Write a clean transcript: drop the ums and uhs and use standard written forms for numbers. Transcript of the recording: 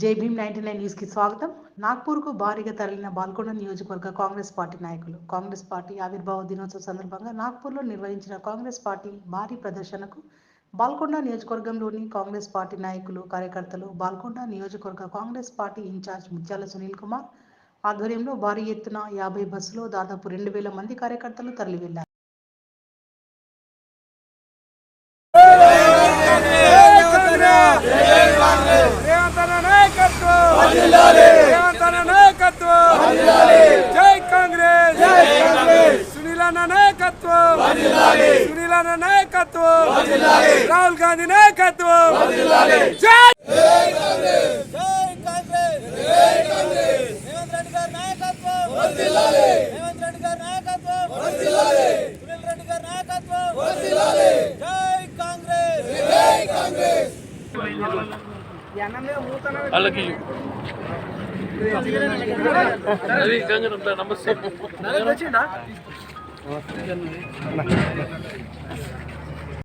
జై భీమ్ 99 న్యూస్ కి స్వాగతం. నాగ్పూర్కు భారీగా తరలిన బాల్కొండ నియోజకవర్గ కాంగ్రెస్ పార్టీ నాయకులు. కాంగ్రెస్ పార్టీ ఆవిర్భావ దినోత్సవ సందర్భంగా నాగ్పూర్లో నిర్వహించిన కాంగ్రెస్ పార్టీ భారీ ప్రదర్శనకు బాల్కొండ నియోజకవర్గంలోని కాంగ్రెస్ పార్టీ నాయకులు, కార్యకర్తలు, బాల్కొండ నియోజకవర్గ కాంగ్రెస్ పార్టీ ఇన్ఛార్జ్ ముత్యాల సునీల్ కుమార్ ఆధ్వర్యంలో భారీ ఎత్తున 50 బస్సులో దాదాపు 2000 మంది కార్యకర్తలు తరలివెళ్లారు. జై కాంగ్రెస్, సునీల్ అన్న నాయకత్వం, సునీల్ అన్న నాయకత్వం, రాహుల్ గాంధీ నాయకత్వం. జై కాంగ్రెస్, జై కాంగ్రెస్, జై కాంగ్రెస్. రేవంత్ రెడ్డి గారి నాయకత్వం, రేవంత్ రెడ్డి గారి నాయకత్వం, సునీల్ రెడ్డి గారి నాయకత్వం. జై కాంగ్రెస్, జై కాంగ్రెస్. వాళ్ళకి నమస్తే.